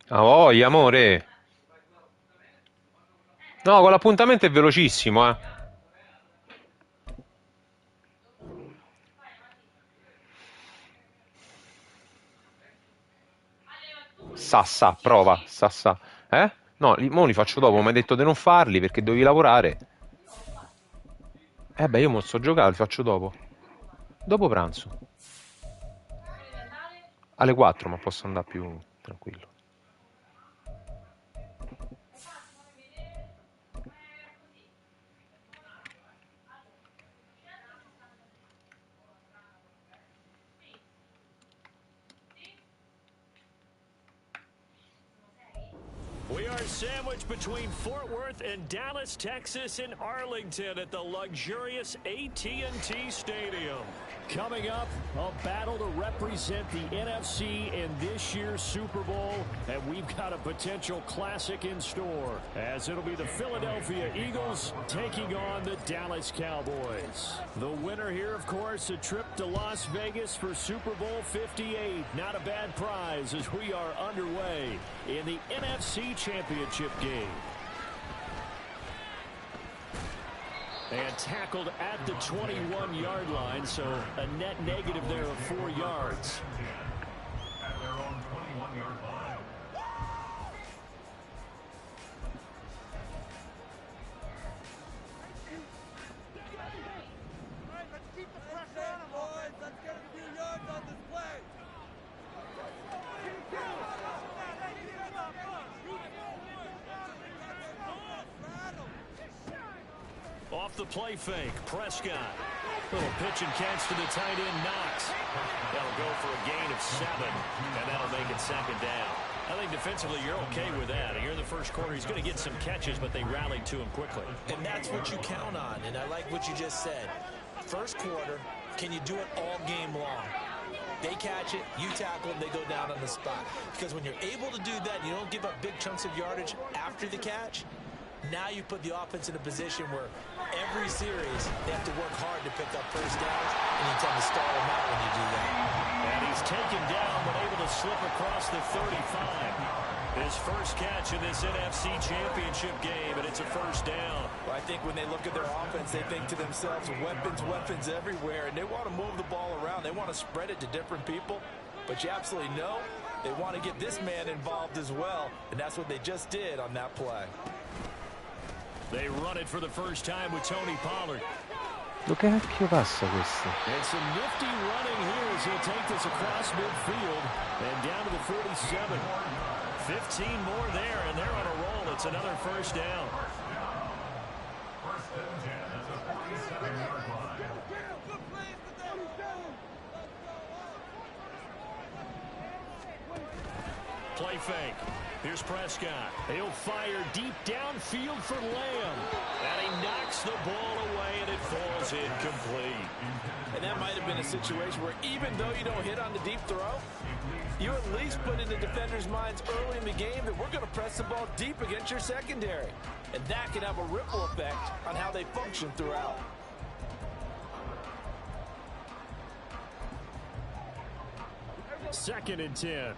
Ah, voglia, amore. No, con l'appuntamento è velocissimo, eh. Prova, sa. Eh? No, mo li faccio dopo, mi hai detto di non farli perché devi lavorare. Beh, io mo sto giocando, li faccio dopo. Dopo pranzo. Alle 4, ma posso andare più tranquillo. We are sandwiched between Fort Worth and Dallas, Texas, and Arlington at the luxurious AT&T Stadium. Coming up, a battle to represent the NFC in this year's Super Bowl, and we've got a potential classic in store, as it'll be the Philadelphia Eagles taking on the Dallas Cowboys. The winner here, of course, a trip to Las Vegas for Super Bowl 58. Not a bad prize as we are underway in the NFC Championship game. And tackled at the 21-yard line, so a net negative there of 4 yards. At their own 21-yard line. All right, let's keep the pressure on them, boys. Let's get a few yards on this play. Off the play fake, Prescott. Little pitch and catch to the tight end, Knox. That'll go for a gain of 7, and that'll make it 2nd down. I think defensively you're okay with that. Here in the first quarter, he's going to get some catches, but they rallied to him quickly. And that's what you count on, and I like what you just said. First quarter, can you do it all game long? They catch it, you tackle them, they go down on the spot. Because when you're able to do that, you don't give up big chunks of yardage after the catch. Now you put the offense in a position where every series they have to work hard to pick up first downs, and you tend to stall them out when you do that. And he's taken down, but able to slip across the 35. His first catch in this NFC Championship game, and it's a first down. Well, I think when they look at their offense, they think to themselves, weapons everywhere, and they want to move the ball around. They want to spread it to different people, but you absolutely know they want to get this man involved as well, and that's what they just did on that play. They run it for the first time with Tony Pollard. Lo cacchio passa questo? And some nifty running here as he'll take this across midfield and down to the 47. 15 more there, and they're on a roll. It's another first down. First and 10 at the 47-yard line. Play fake. Here's Prescott. He'll fire deep downfield for Lamb. And he knocks the ball away, and it falls incomplete. And that might have been a situation where even though you don't hit on the deep throw, you at least put in the defender's minds early in the game that we're going to press the ball deep against your secondary. And that can have a ripple effect on how they function throughout. Second and 10.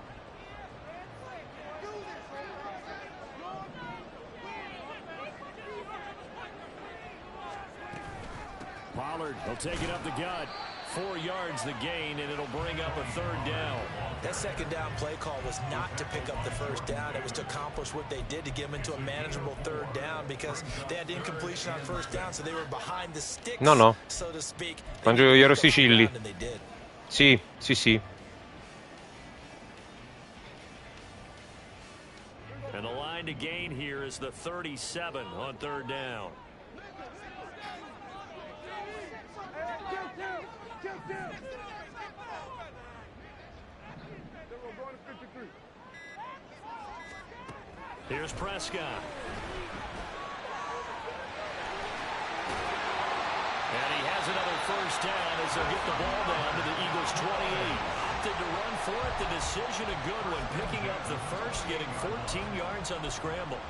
Pollard will take it up the gut. 4 yards the gain, and it'll bring up a third down. That second down play call was not to pick up the first down. It was to accomplish what they did to get them into a manageable third down because they had incompletion on first down, so they were behind the sticks, No. so to speak. Mangio gli arrosticilli. And they did. Sì. And the line to gain here is the 37 on third down. Here's Prescott. And he has another first down as they'll get the ball down to the Eagles' 28. Opted to run for it. The decision a good one. Picking up the first, getting 14 yards on the scramble.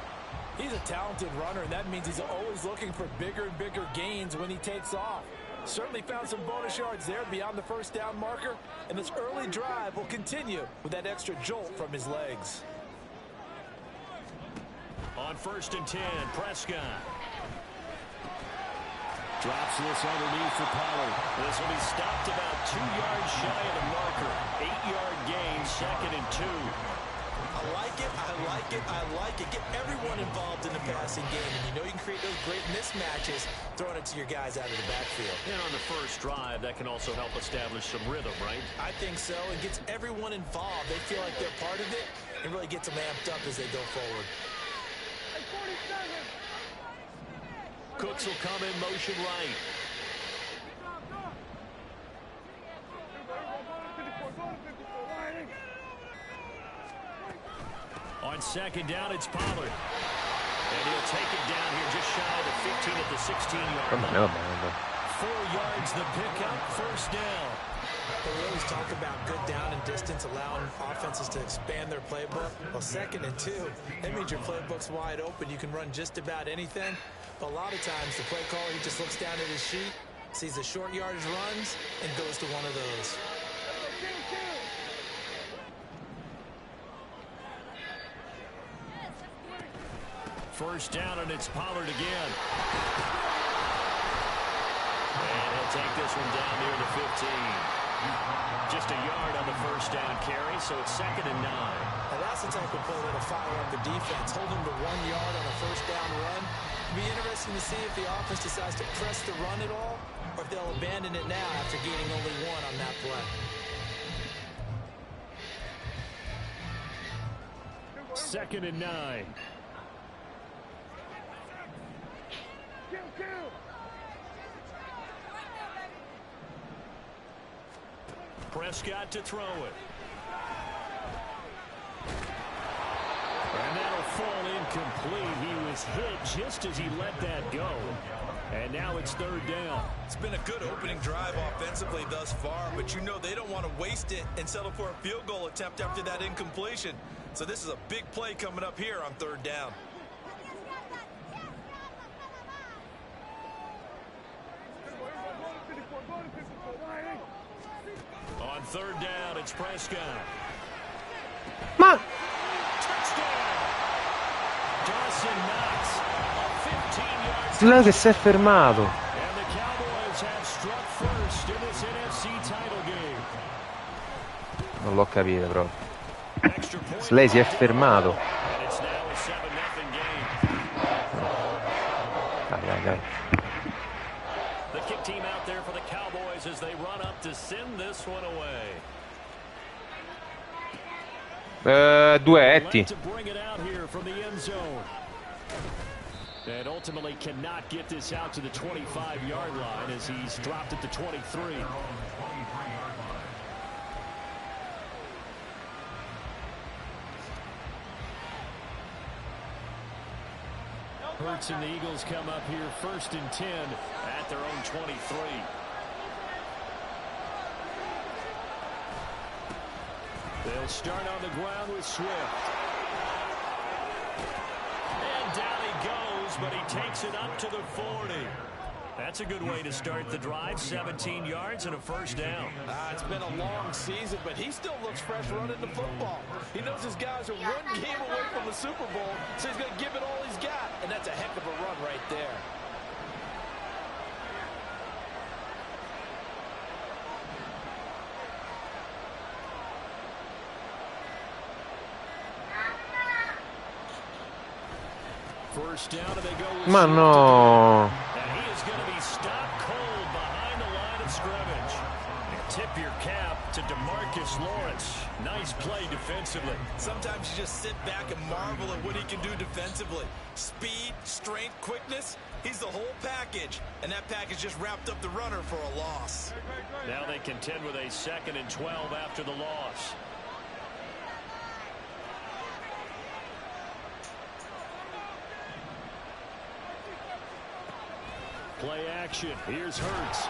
He's a talented runner, and that means he's always looking for bigger and bigger gains when he takes off. Certainly found some bonus yards there beyond the first down marker, and this early drive will continue with that extra jolt from his legs. first and 10. Prescott. Drops this underneath for Pollard. This will be stopped about 2 yards shy of the marker. 8-yard gain, second and 2. I like it, I like it, I like it. Get everyone involved in the passing game. And you know you can create those great mismatches throwing it to your guys out of the backfield. And on the first drive, that can also help establish some rhythm, right? I think so. It gets everyone involved. They feel like they're part of it and really gets them amped up as they go forward. Cooks will come in motion right. On second down, it's Pollard. And he'll take it down here just shy of the 15 at the 16-yard line. 4 yards the pickup, first down. We always talk about good down and distance, allowing offenses to expand their playbook. Well, second and 2, that means your playbook's wide open. You can run just about anything. But a lot of times, the play caller, he just looks down at his sheet, sees the short yardage runs, and goes to one of those. First down, and it's Pollard again. And he'll take this one down near the 15. Just a yard on the first down carry, so it's second and 9. Now that's the type of play that'll fire up the defense. Hold them to 1 yard on a first down run. It'll be interesting to see if the offense decides to press the run at all, or if they'll abandon it now after gaining only 1 on that play. Second and 9. Prescott to throw it. And that'll fall incomplete. He was hit just as he let that go. And now it's third down. It's been a good opening drive offensively thus far, but you know they don't want to waste it and settle for a field goal attempt after that incompletion. So this is a big play coming up here on third down. On third down, it's Prescott. Ma Touchdown! Dawson Knox, a 15-yard Lega si è fermato. And the Cowboys have struck first in this NFC title game. Non l'ho capito proprio. Extra point Slay si è fermato. and it's now a 7-0 game. Dai, dai, dai. The kick team out there for the Cowboys as they run up to send this one away. Duetti. To bring it out here from the end zone. And ultimately cannot get this out to the 25-yard line as he's dropped at the 23. Hurts and the Eagles come up here first and 10 at their own 23. They'll start on the ground with Swift. And down he goes, but he takes it up to the 40. That's a good way to start the drive. 17 yards and a first down. It's been a long season, but he still looks fresh running the football. He knows his guys are 1 game away from the Super Bowl, so he's going to give it all he's got, and that's a heck of a run right there. First down, and they go with Ma Swift no. again. And he is going to be stopped cold behind the line of scrimmage. Tip your cap to DeMarcus Lawrence. Nice play defensively. Sometimes you just sit back and marvel at what he can do defensively. Speed, strength, quickness, he's the whole package. And that package just wrapped up the runner for a loss. Now they contend with a 2nd and 12 after the loss. Play action. Here's Hurts.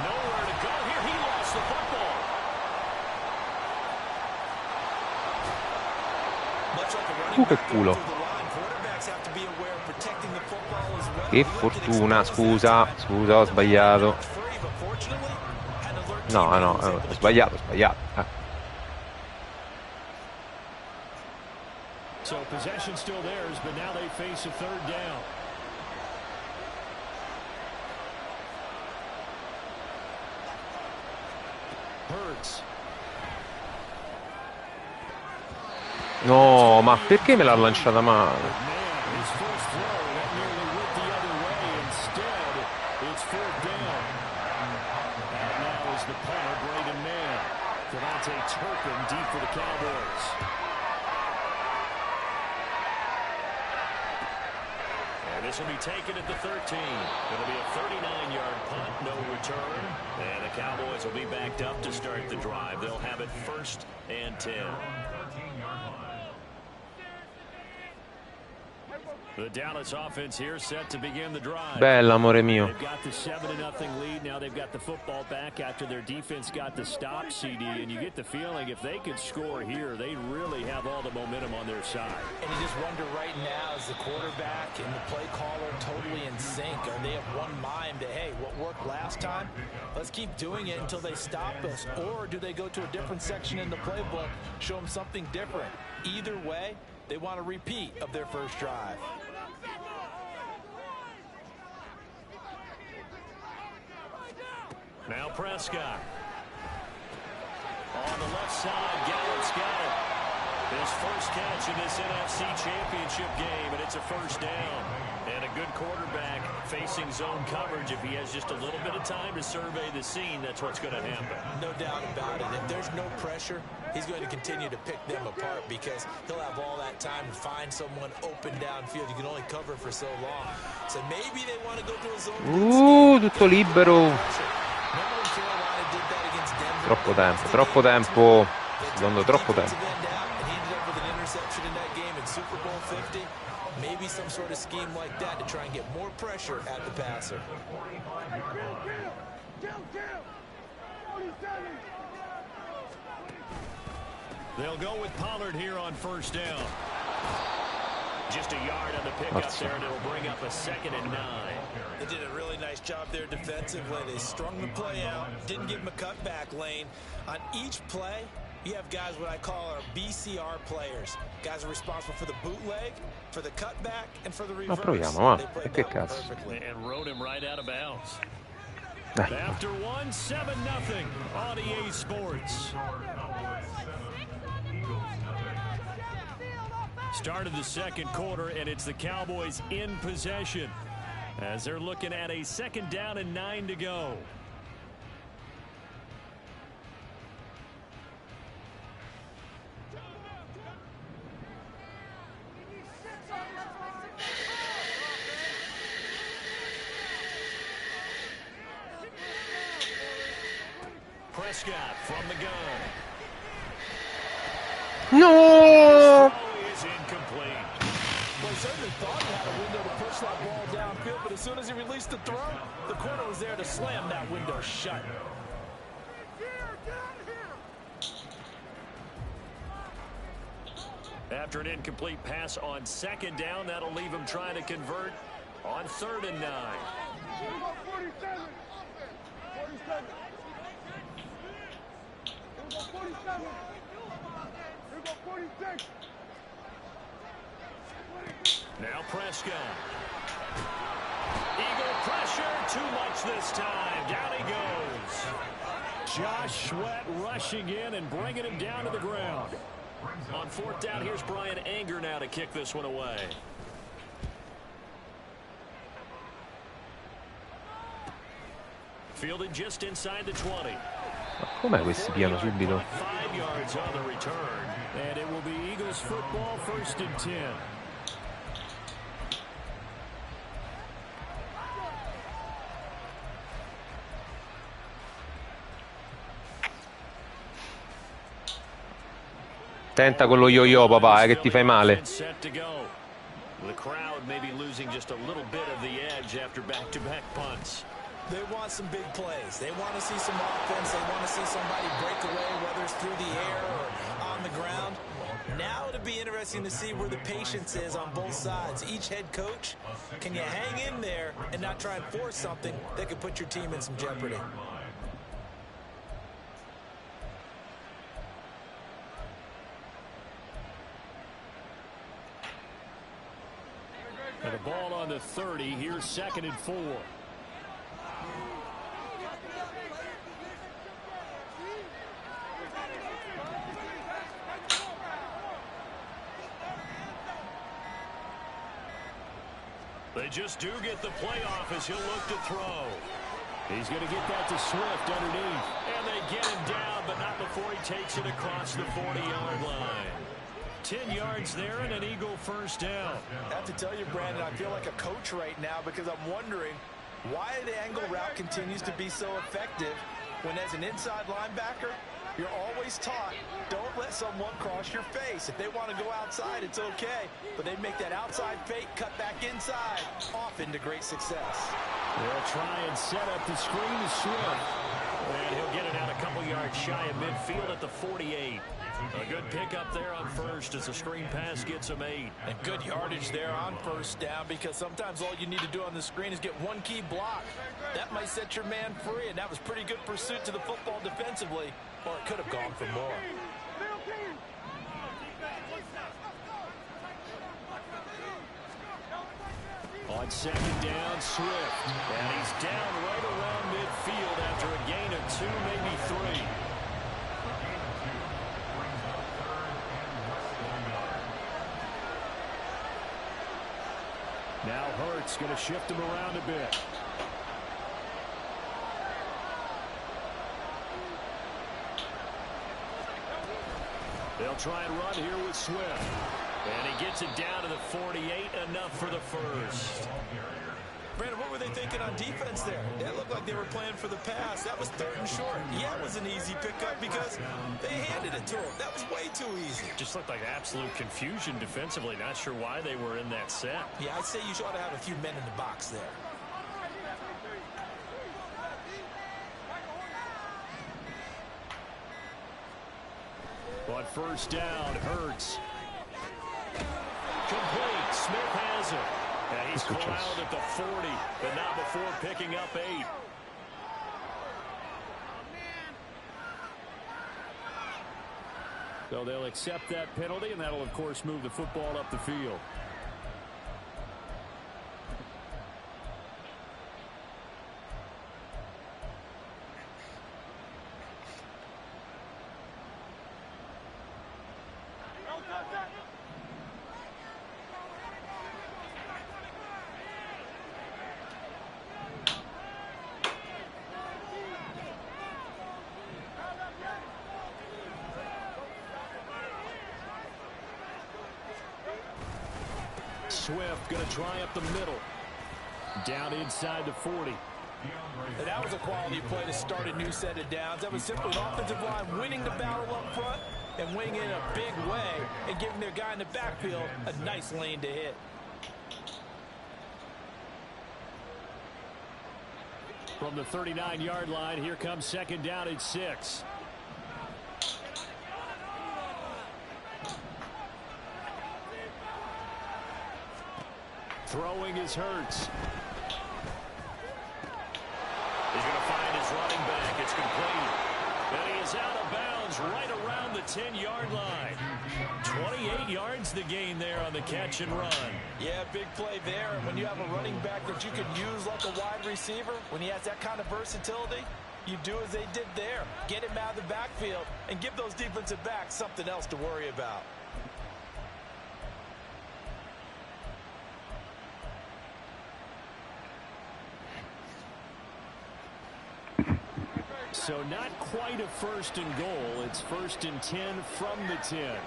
Nowhere to go here. He lost the football. Much like a running Che back culo. through the line, quarterbacks have to be aware of protecting the football as well. Che fortuna, scusa, ho sbagliato. No, no, ho sbagliato. So Possession still theirs, but now they face a third down. Hurts. No, ma perché me l'ha lanciata male? His first throw that nearly went the other way. Instead, it's fourth down. And now is the punter, Braden Mann. Devontae Turpin deep for the Cowboys. And this will be taken at the 13. It'll be a 39-yard punt, no return. And the Cowboys will be backed up to start the drive. They'll have it 1st and 10. 13-yard line. The Dallas offense here set to begin the drive. Bella, amore mio. They've got the 7-0 lead. Now they've got the football back after their defense got the stop, CD. And you get the feeling if they could score here, they really have all the momentum on their side. And you just wonder right now, is the quarterback and the play caller totally in sync? Are they of one mind that, hey, what worked last time, let's keep doing it until they stop us? Or do they go to a different section in the playbook, show them something different? Either way, they want a repeat of their first drive. Now Prescott. On the left side, Gallup's got it. His first catch in this NFC Championship game, and it's a first down. And a good quarterback facing zone coverage. If he has just a little bit of time to survey the scene, that's what's going to happen. No doubt about it. If there's no pressure, he's going to continue to pick them apart because he'll have all that time to find someone open downfield. You can only cover for so long. So maybe they want to go to a zone. Tutto libero. Troppo tempo, troppo tempo. Dando troppo tempo. Maybe some sort of scheme like that to try and get more pressure at the passer. They'll go with Pollard here on first down. Just a yard on the pickup there, and it'll bring up a 2nd and 9. They did a really nice job there defensively. They strung the play out, didn't give him a cutback lane. On each play, you have guys what I call our BCR players. Guys are responsible for the bootleg, for the cutback, and for the reverse. Ma proviamo, va. E che cazzo. And rode him right out of bounds. After 1, 7-0 on EA Sports. Start of the second quarter, and it's the Cowboys in possession as they're looking at a 2nd down and 9 to go. Prescott from the gun. No! Is incomplete. Well, he certainly thought he had a window to push that ball downfield, but as soon as he released the throw, the corner was there to slam that window shut. After an incomplete pass on 2nd down, that'll leave him trying to convert on 3rd and 9. 47. 47. 46. Now Prescott. Eagle pressure, too much this time. Down he goes. Josh Sweat rushing in and bringing him down to the ground. On 4th down, here's Brian Anger now to kick this one away. Fielded just inside the 20. Ma com'è questi piano subito? 5 yards on the return. And it will be Eagles football, 1st and 10. Tenta con lo yo-yo, papà, che ti fai male. The crowd may be losing just a little bit of the edge after back-to-back punts. They want some big plays. They want to see some offense. They want to see somebody break away, whether it's through the air or on the ground. Now it'll be interesting to see where the patience is on both sides. Each head coach, can you hang in there and not try and force something that could put your team in some jeopardy? ball on the 30. Here's 2nd and 4. They just do get the playoff as he'll look to throw. He's going to get that to Swift underneath. And they get him down, but not before he takes it across the 40-yard line. 10 yards there and an Eagle first down. I have to tell you, Brandon, I feel like a coach right now because I'm wondering why the angle route continues to be so effective when as an inside linebacker, you're always taught, don't let someone cross your face. If they want to go outside, it's okay. But they make that outside fake, cut back inside, often to great success. They'll try and set up the screen to Swift. And he'll get it out a couple yards shy of midfield at the 48. A good pickup there on first as the screen pass gets him 8. And good yardage there on first down because sometimes all you need to do on the screen is get one key block. That might set your man free, and that was pretty good pursuit to the football defensively, or it could have gone for more. On 2nd down, Swift. And he's down right around midfield after a gain of 2, maybe 3. Now Hurts going to shift him around a bit. They'll try and run here with Swift. And he gets it down to the 48, enough for the first. Brandon, what were they thinking on defense there? It looked like they were playing for the pass. That was 3rd and short. Yeah, it was an easy pickup because they handed it to him. That was way too easy. Just looked like absolute confusion defensively. Not sure why they were in that set. Yeah, I'd say you ought to have a few men in the box there. On first down, Hurts. Complete. Smith has it. And he's corralled at the 40, but not before picking up 8. So they'll accept that penalty, and that'll, of course, move the football up the field. Swift going to try up the middle. Down inside the 40. And that was a quality play to start a new set of downs. That was simply an offensive line winning the battle up front and winning in a big way and giving their guy in the backfield a nice lane to hit. From the 39-yard line, here comes 2nd down and 6. Throwing is Hurts. He's going to find his running back. It's complete. And he is out of bounds right around the 10-yard line. 28 yards the gain there on the catch and run. Yeah, big play there. And when you have a running back that you could use like a wide receiver, when he has that kind of versatility, you do as they did there. Get him out of the backfield and give those defensive backs something else to worry about. So not quite a 1st and goal. It's 1st and 10 from the 10.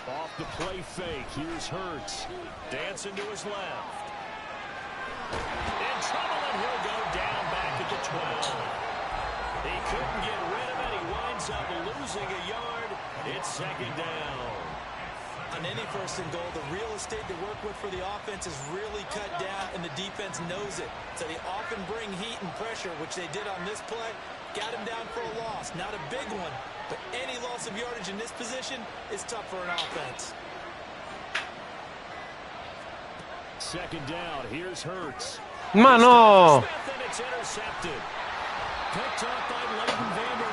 Off the play fake. Here's Hurts. Dancing to his left. In trouble, and he'll go down back at the 12. He couldn't get rid of it. He winds up losing a yard. It's 2nd down. On any 1st and goal, the real estate to work with for the offense is really cut down, and the defense knows it. So they often bring heat and pressure, which they did on this play. Got him down for a loss. Not a big one, but any loss of yardage in this position is tough for an offense. 2nd down. Here's Hurts. Ma no! Smith, and it's intercepted. Picked off by Leighton Vander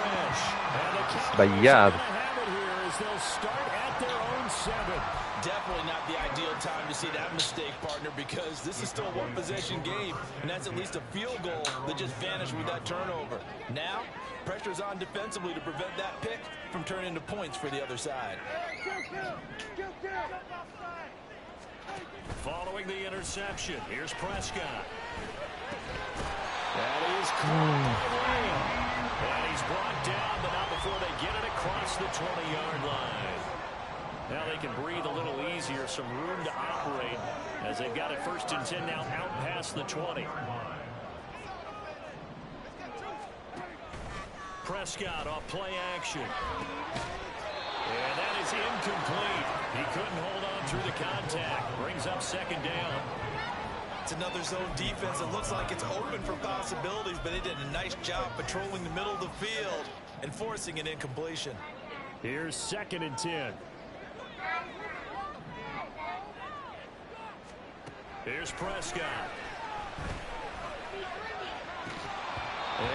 sbagliato. Definitely not the ideal time to see that mistake, partner, because this is still a one-possession game, and that's at least a field goal that just vanished with that turnover. Now, pressure's on defensively to prevent that pick from turning into points for the other side. Following the interception, here's Prescott. That is caught by Lamb. And he's brought down, but not before they get it across the 20-yard line. Now they can breathe a little easier, some room to operate as they've got it 1st and 10 now out past the 20. Prescott off play action. And that is incomplete. He couldn't hold on through the contact. Brings up 2nd down. It's another zone defense. It looks like it's open for possibilities, but they did a nice job patrolling the middle of the field and forcing an incompletion. Here's 2nd and 10. Here's Prescott.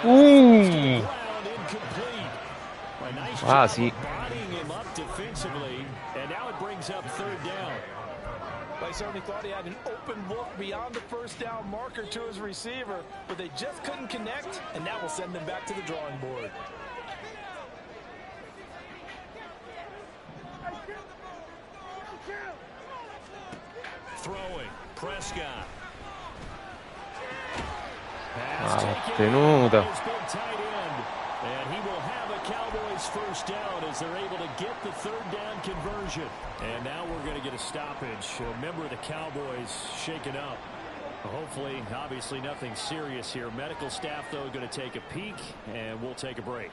Incomplete. Quasi. Bodying him up defensively, and now it brings up 3rd down. I certainly thought he had an open look beyond the 1st down marker to his receiver, but they just couldn't connect, and that will send them back to the drawing board. Throwing, Prescott. Tenuta. And he will have a Cowboys 1st down as they're able to get the 3rd down conversion. And now we're going to get a stoppage. A member of the Cowboys shaken up. Hopefully, obviously nothing serious here. Medical staff, though, going to take a peek, and we'll take a break.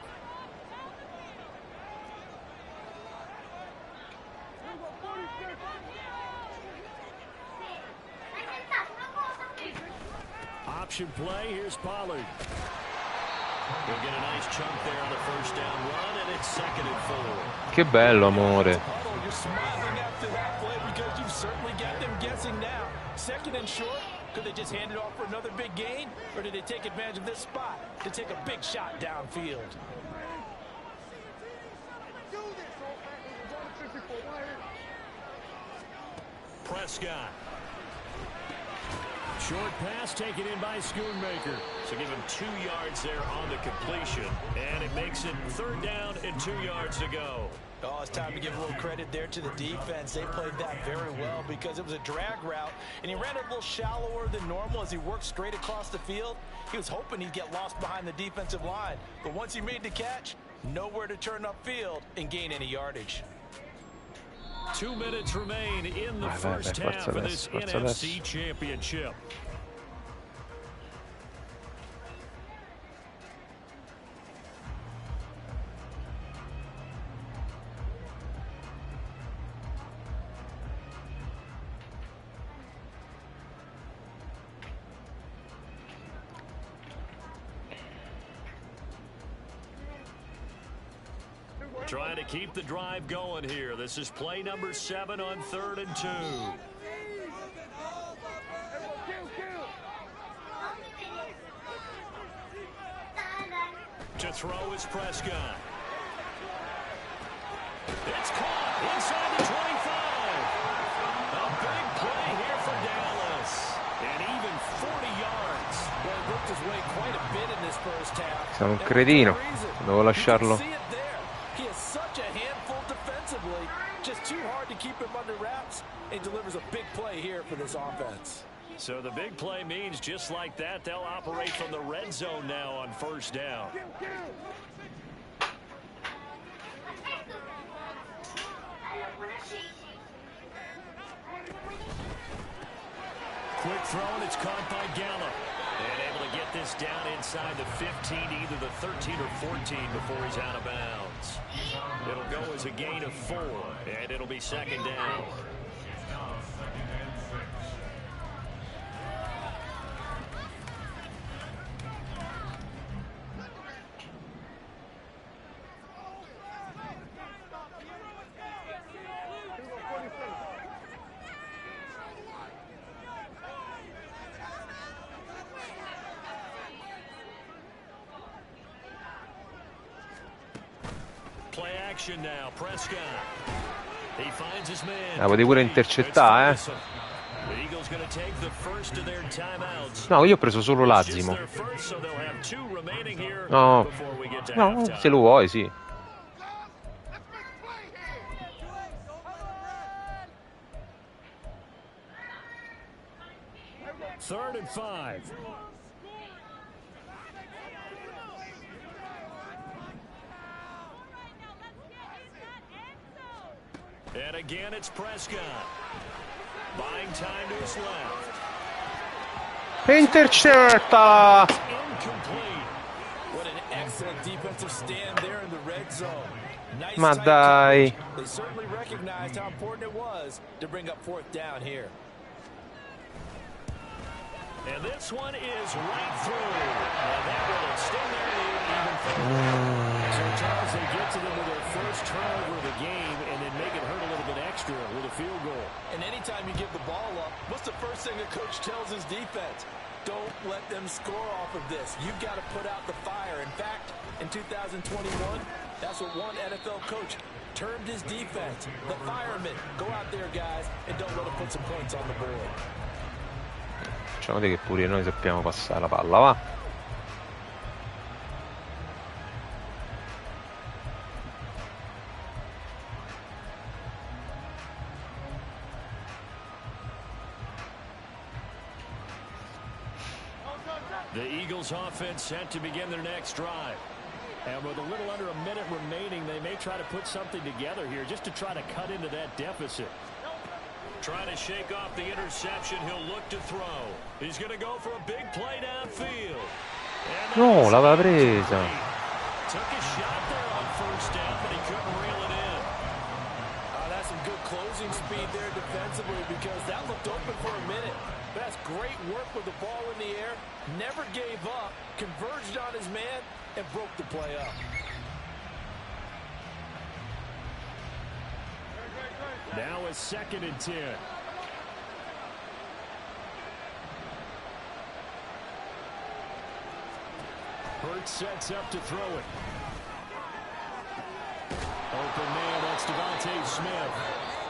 Option play, here's Pollard. He'll get a nice chunk there on the 1st down run, and it's 2nd and 4. Che bello, amore. You're smiling after that play because you've certainly got them guessing now. 2nd and short, could they just hand it off for another big gain, or did they take advantage of this spot to take a big shot downfield? Prescott. Short pass taken in by Schoonmaker. So give him 2 yards there on the completion. And it makes it 3rd down and 2 yards to go. Oh, it's time to give a little credit there to the defense. They played that very well because it was a drag route, and he ran it a little shallower than normal as he worked straight across the field. He was hoping he'd get lost behind the defensive line. But once he made the catch, nowhere to turn upfield and gain any yardage. 2 minutes remain in the first half of this NFC Championship. Trying to keep the drive going here. This is play number 7 on 3rd and 2. To throw is Prescott. It's caught inside the 25. A big play here for Dallas. And even 40 yards. Well, he worked his way quite a bit in this 1st half. Sono un cretino. Devo lasciarlo. He is such a handful defensively. Just too hard to keep him under wraps. And delivers a big play here for this offense. So the big play means just like that, they'll operate from the red zone now on 1st down. Quick throw, and it's caught by Gallup. And able to get this down inside the 15, either the 13 or 14 before he's out of bounds. It'll go as a gain of 4, and it'll be 2nd down. Play action now. Prescott. He finds his man. La potevi pure intercettare, The Eagles going to take the first of their timeouts. No, io ho preso solo It's just l'Azimo. their first, so they'll have 2 remaining here No, before we get to no, halftime. se lo vuoi, sì. Third and 5. And again, it's Prescott. Buying time to his left. Intercetta! Incomplete. What an excellent defensive stand there in the red zone. Nice Ma tight dai. coverage. They certainly recognized how important it was to bring up fourth down here. And this one is right through. And that will extend their lead even further. So, Charles, they get to them with their first turnover of the game and then make it hurt a little bit extra with a field goal. And anytime you give the ball up, what's the first thing a coach tells his defense? Don't let them score off of this. You've got to put out the fire. In fact, in 2021, that's what one NFL coach termed his defense. The firemen. Go out there, guys, and don't let them put some points on the board. Facciamo vedere che pure noi sappiamo passare la palla, va? The Eagles offense set to begin their next drive. And with a little under a minute remaining, they may try to put something together here just to try to cut into that deficit. Trying to shake off the interception, he'll look to throw. He's going to go for a big play downfield. No, l'aveva presa. Took a shot there on first down, but he couldn't reel it in. That's some good closing speed there defensively because that looked open for a minute. That's great work with the ball in the air. Never gave up, converged on his man, and broke the play up. Now it's 2nd and 10. Hurts sets up to throw it. Open man, that's Devontae Smith.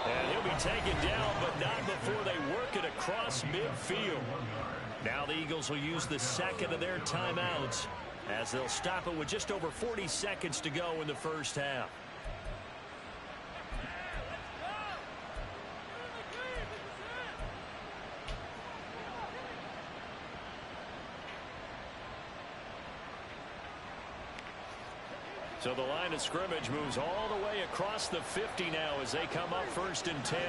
And he'll be taken down, but not before they work it across midfield. Now the Eagles will use the second of their timeouts as they'll stop it with just over 40 seconds to go in the first half. So the line of scrimmage moves all the way across the 50 now as they come up 1st and 10.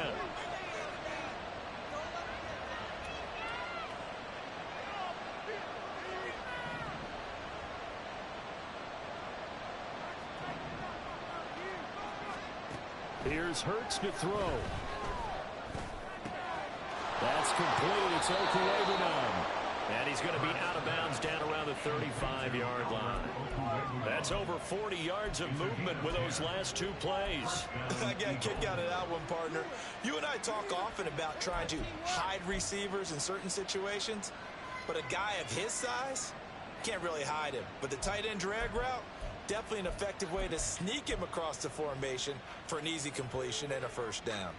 Here's Hurts to throw. That's complete. It's Okulebanon. And he's going to be out of bounds down around the 35-yard line. That's over 40 yards of movement with those last 2 plays. I got a kick out of that one, partner. You and I talk often about trying to hide receivers in certain situations, but a guy of his size can't really hide him. But the tight end drag route, definitely an effective way to sneak him across the formation for an easy completion and a first down.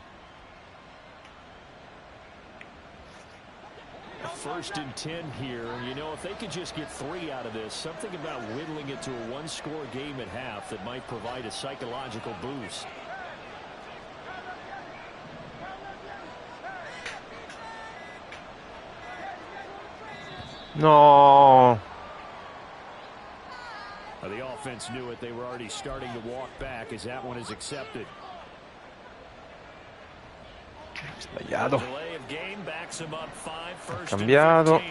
1st and 10 here. You know, if they could just get 3 out of this, something about whittling it to a 1-score game at half that might provide a psychological boost. No. The offense knew it. They were already starting to walk back as that one is accepted. Sbagliato. Delay of game backs him up 5, 1st Cambiato. and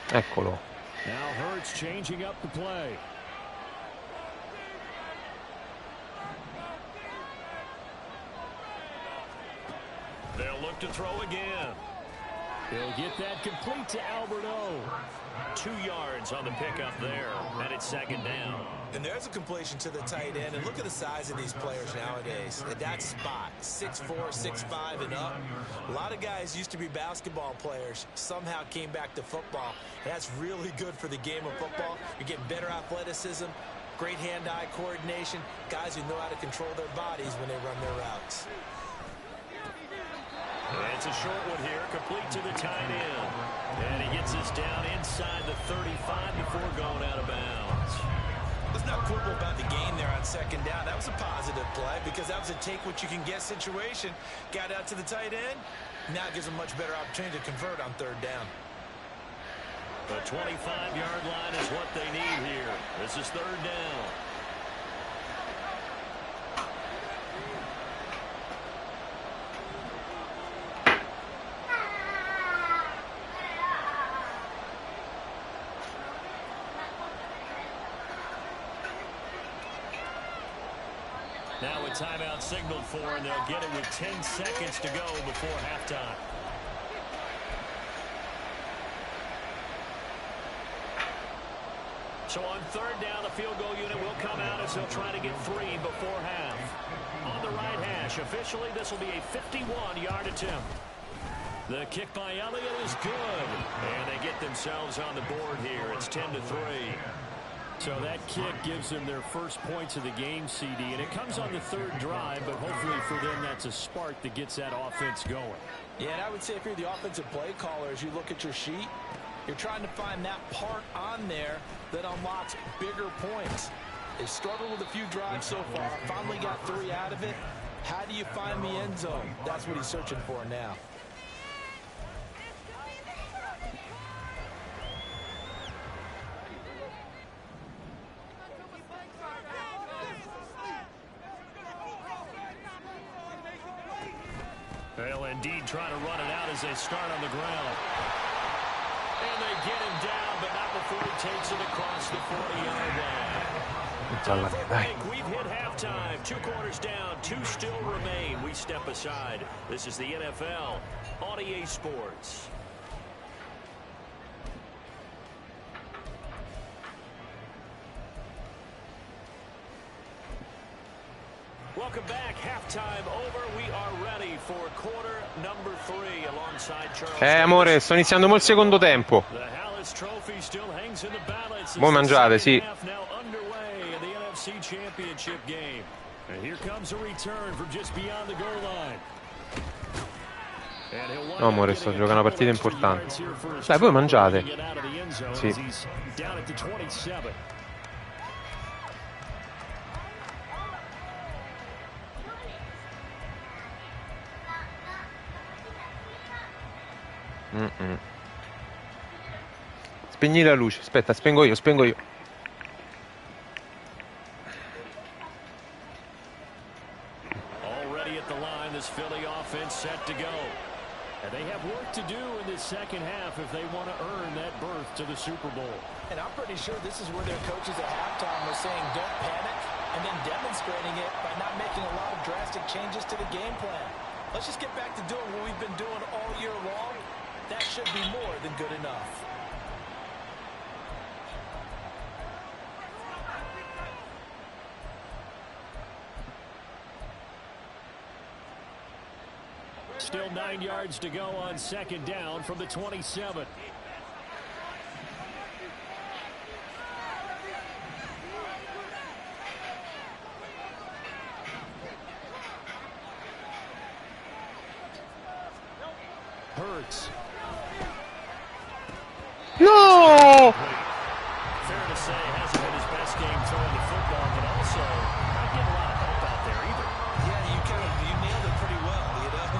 15. Eccolo. Now Hurts changing up the play. They'll look to throw again. He'll get that complete to Alberto. 2 yards on the pickup there, and it's second down. And there's a completion to the tight end. And look at the size of these players nowadays. At that spot, 6'4", 6'5", and up. A lot of guys used to be basketball players, somehow came back to football. And that's really good for the game of football. You're getting better athleticism, great hand-eye coordination, guys who know how to control their bodies when they run their routes. It's a short one here, complete to the tight end. And he gets us down inside the 35 before going out of bounds. Let's not quibble about the gain there on second down. That was a positive play because that was a take-what-you-can-get situation. Got out to the tight end. Now it gives them much better opportunity to convert on third down. The 25-yard line is what they need here. This is third down. Now a timeout signaled for, and they'll get it with 10 seconds to go before halftime. So on third down, the field goal unit will come out as they'll try to get 3 before half. On the right hash, officially this will be a 51-yard attempt. The kick by Elliott is good, and they get themselves on the board here. It's 10-3. So that kick gives them their first points of the game, CD, and it comes on the third drive, but hopefully for them that's a spark that gets that offense going. Yeah, and I would say if you're the offensive play caller, as you look at your sheet, you're trying to find that part on there that unlocks bigger points. They struggled with a few drives so far, finally got 3 out of it. How do you find the end zone? That's what he's searching for now. They'll indeed try to run it out as they start on the ground. And they get him down, but not before he takes it across the 40-yard line. We've hit halftime. 2 quarters down, 2 still remain. We step aside. This is the NFL on EA Sports. Welcome back. Halftime over. We are ready for quarter number 3 alongside Charles. Amore, sto iniziando mo il secondo tempo. The Hallis Trophy still hangs in the balance. Voi mangiate, sì. Now underway in the NFC Championship game. And here comes a return from just beyond the goal line. No, amore, sto giocando una partita importante. Dai, voi mangiate. Sì. Down at the 27. Spegni la luce, aspetta, spengo io. Already at the line, this Philly offense set to go. And they have work to do in this second half if they want to earn that berth to the Super Bowl. And I'm pretty sure this is where their coaches at halftime were saying don't panic, and then demonstrating it by not making a lot of drastic changes to the game plan. Let's just get back to doing what we've been doing all year long. That should be more than good enough. Still 9 yards to go on second down from the 27. Hurts. No! Fair to say, hasn't been his best game throwing the football, but also not getting a lot of help out there either. Yeah, you nailed it pretty well, you know.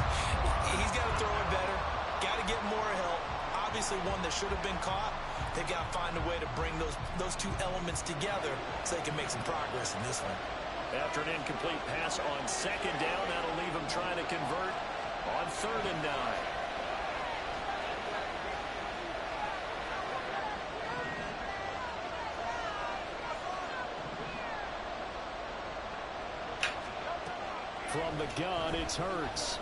He's got to throw it better, got to get more help. Obviously one that should have been caught. They've got to find a way to bring those 2 elements together so they can make some progress in this one. After an incomplete pass on second down, that'll leave him trying to convert on 3rd and 9. From the gun, it's Hurts.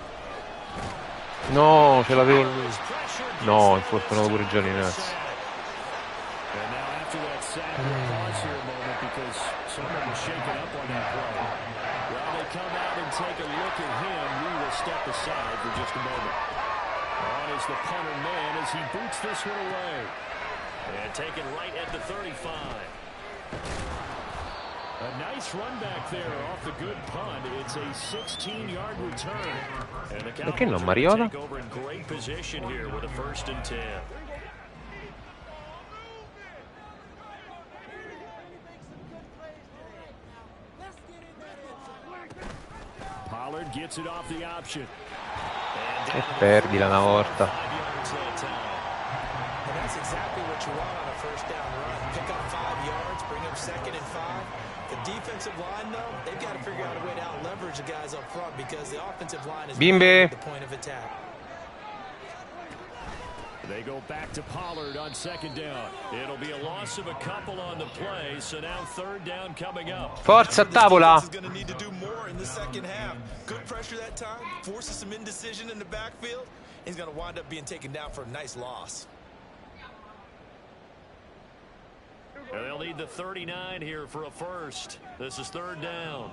No, ce l'avevo lui. No, infortunato pure Johnny Nuts. And now after that sack, we'll pause here a moment because someone was shaken up on that play. While they come out and take a look at him, we will step aside for just a moment. On is the punter man as he boots this one away. And taken right at the 35. A nice run back there off the good punt. It's a 16-yard return. And the Cowboys take over in great position here with a 1st and 10. Pollard gets it off the option. E perdila una volta. And that's exactly what you want on a 1st down run. Pick up 5 yards, bring up 2nd and 5. The defensive line, though, they've got to figure out a way to out-leverage the guys up front because the offensive line is the point of attack. They go back to Pollard on 2nd down. It'll be a loss of a couple on the play, so now 3rd down coming up. Forza tavola. Is going to need to do more in the 2nd half. Good pressure that time, forces some indecision in the backfield. He's going to wind up being taken down for a nice loss. And they'll need the 39 here for a 1st. This is 3rd down.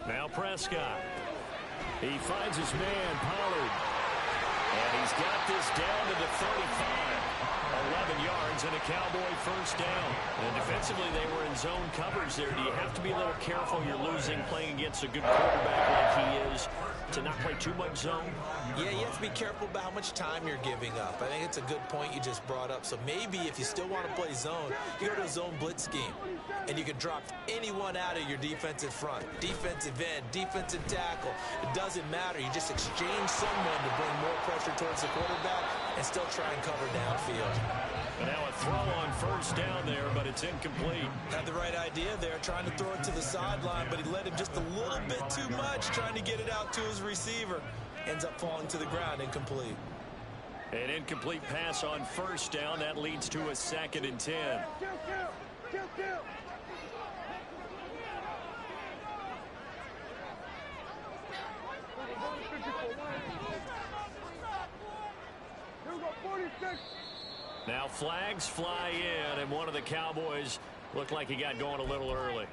Now Prescott. He finds his man, Pollard. And he's got this down to the 35. 11 yards and a Cowboy 1st down. And defensively, they were in zone coverage there. Do you have to be a little careful? You're losing playing against a good quarterback like he is to not play too much zone? Yeah, you have to be careful about how much time you're giving up. I think it's a good point you just brought up. So maybe if you still want to play zone, you go to a zone blitz scheme. And you can drop anyone out of your defensive front. Defensive end, defensive tackle. It doesn't matter. You just exchange someone to bring more pressure towards the quarterback and still try and cover downfield. And now a throw on 1st down there, but it's incomplete. Had the right idea there, trying to throw it to the sideline, but he led him just a little bit too much, trying to get it out to his receiver. Ends up falling to the ground, incomplete. An incomplete pass on 1st down. That leads to a 2nd and 10. Now flags fly in, and one of the Cowboys looked like he got going a little early.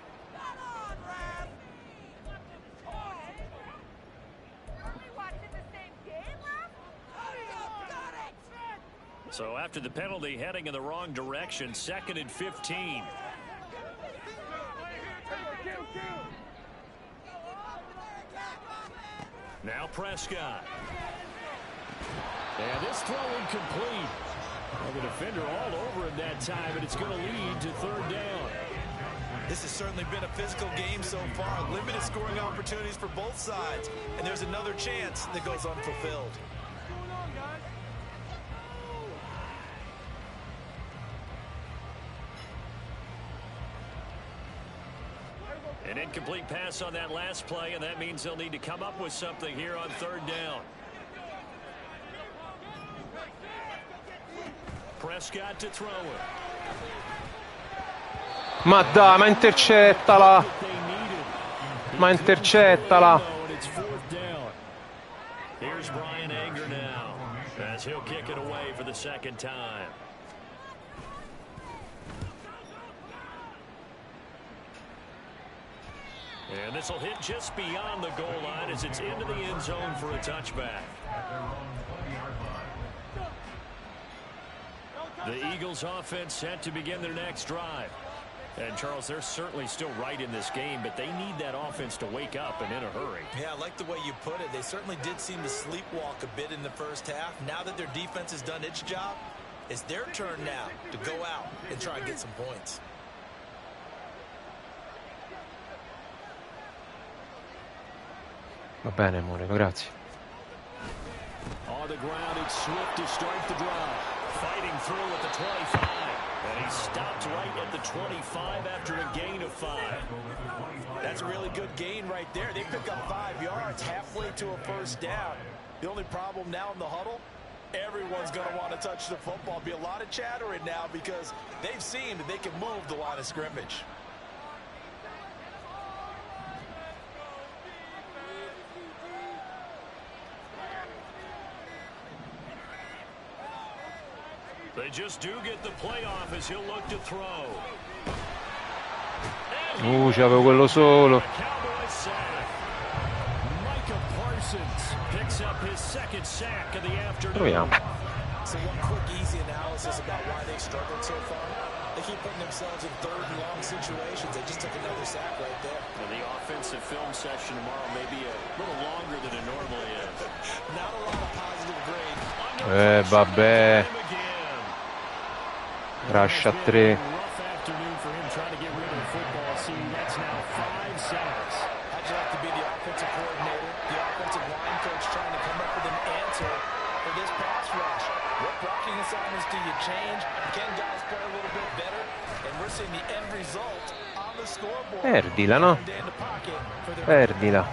So after the penalty, heading in the wrong direction, 2nd and 15. Now Prescott. And this throw incomplete. Well, the defender all over him that time, and it's going to lead to 3rd down. This has certainly been a physical game so far. Limited scoring opportunities for both sides. And there's another chance that goes unfulfilled. An incomplete pass on that last play, and that means they'll need to come up with something here on 3rd down. Prescott to throw it. Ma dai, ma intercettala. Ma intercettala. It's 4th down. Here's Brian Anger now as he'll kick it away for the 2nd time. And this will hit just beyond the goal line as it's into the end zone for a touchback. The Eagles offense set to begin their next drive. And Charles, they're certainly still right in this game, but they need that offense to wake up and in a hurry. Yeah, I like the way you put it. They certainly did seem to sleepwalk a bit in the 1st half. Now that their defense has done its job, it's their turn now to go out and try and get some points. Va bene, amore, grazie. On the ground, it's Swift to start the drive. Fighting through at the 25. And he stopped right at the 25 after a gain of 5. That's a really good gain right there. They pick up 5 yards halfway to a 1st down. The only problem now in the huddle, everyone's going to want to touch the football. Be a lot of chattering now because they've seen that they can move the line of scrimmage. They just do get the playoff as he'll look to throw. C'avevo quello solo. Cowboys sack. Micah Parsons picks up his second sack of the afternoon. Proviamo. So one quick, easy analysis about why they've struggled so far. They keep putting themselves in third and long situations. They just took another sack right there. And the offensive film session tomorrow may be a little longer than it normally is. Not a lot of positive grade. Vabbè. Rush a 3. Rough afternoon for him trying to get rid of the football. See, that's now 5 sacks. How'd you like to be the offensive coordinator, the offensive line coach trying to come up with an answer for this pass rush? What blocking assignments do you change? Can guys play a little bit better? And we're seeing the end result on the scoreboard. Perdila, no? Perdila.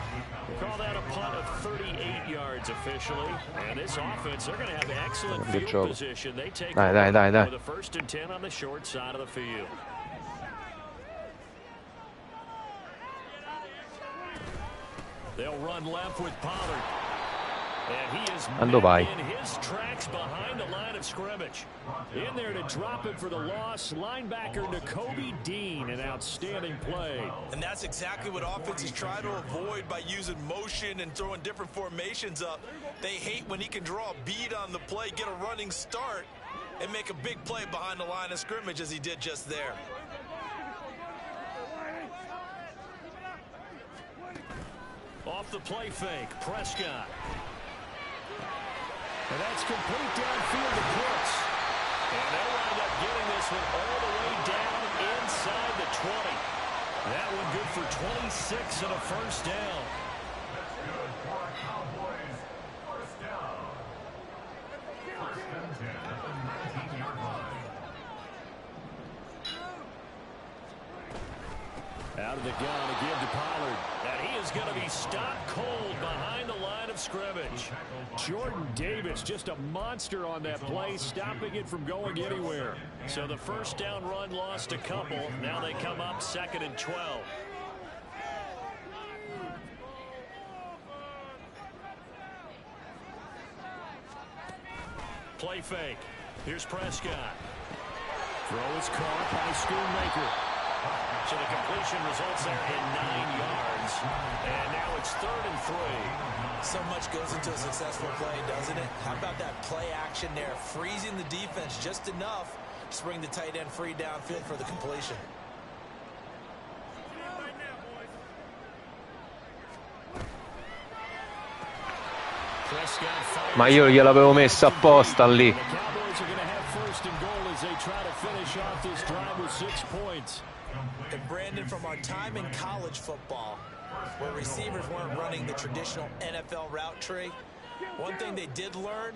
Call that a punt of 38 yards officially. And this offense, they're going to have excellent field position. They take Dai. with a 1st and 10 on the short side of the field. They'll run left with Pollard. And he is in his tracks behind the line of scrimmage. In there to drop him for the loss, linebacker Nakobe Dean, an outstanding play. And that's exactly what offenses try to avoid by using motion and throwing different formations up. They hate when he can draw a bead on the play, get a running start, and make a big play behind the line of scrimmage as he did just there. Off the play fake, Prescott. And that's complete downfield to Brooks. And they'll wind up getting this one all the way down inside the 20. That one good for 26 and a 1st down. That's good for Cowboys. 1st down. 1st and 10 at the 19-yard line. Out of the gun to give to Pollard. And he is going to be stopped cold behind the line of scrimmage. Jordan Davis, just a monster on that play, stopping it from going anywhere. So the 1st down run lost a couple. Now they come up 2nd and 12. Play fake. Here's Prescott. Throw is caught by Schoonmaker. So the completion results there in 9 yards. And now it's 3rd and 3. So much goes into a successful play, doesn't it? How about that play action there? Freezing the defense just enough to bring the tight end free downfield for the completion. Ma io gliel'avevo messa apposta lì. The Cowboys are going to have 1st and goal as they try to finish off this drive with 6 points. And Brandon, from our time in college football, where receivers weren't running the traditional NFL route tree, one thing they did learn,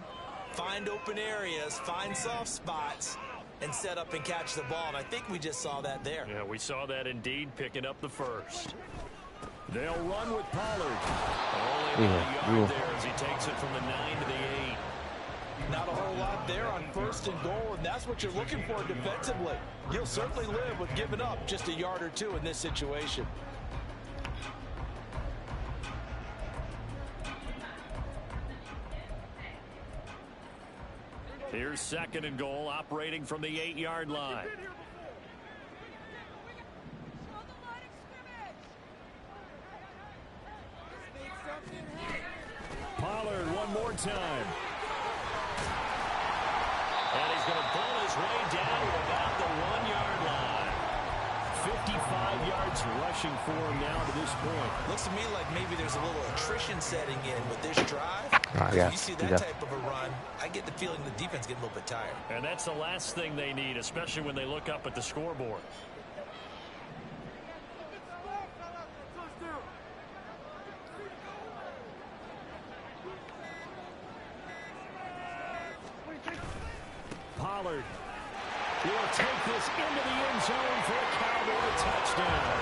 find open areas, find soft spots, and set up and catch the ball. And I think we just saw that there. Yeah, we saw that indeed, picking up the 1st. They'll run with Pollard. Only a yard there as he takes it from the 9 to the 8. Not a whole lot there on 1st and goal, and that's what you're looking for defensively. You'll certainly live with giving up just a yard or 2 in this situation. Here's 2nd and goal, operating from the 8-yard line. Pollard one more time. And he's going to pull his way down to about the 1-yard line. 55 yards rushing for him now to this point. Looks to me like maybe there's a little attrition setting in with this drive. Yeah, you see that type of a run, I get the feeling the defense getting a little bit tired. And that's the last thing they need, especially when they look up at the scoreboard. Pollard will take this into the end zone for a Cowboy touchdown.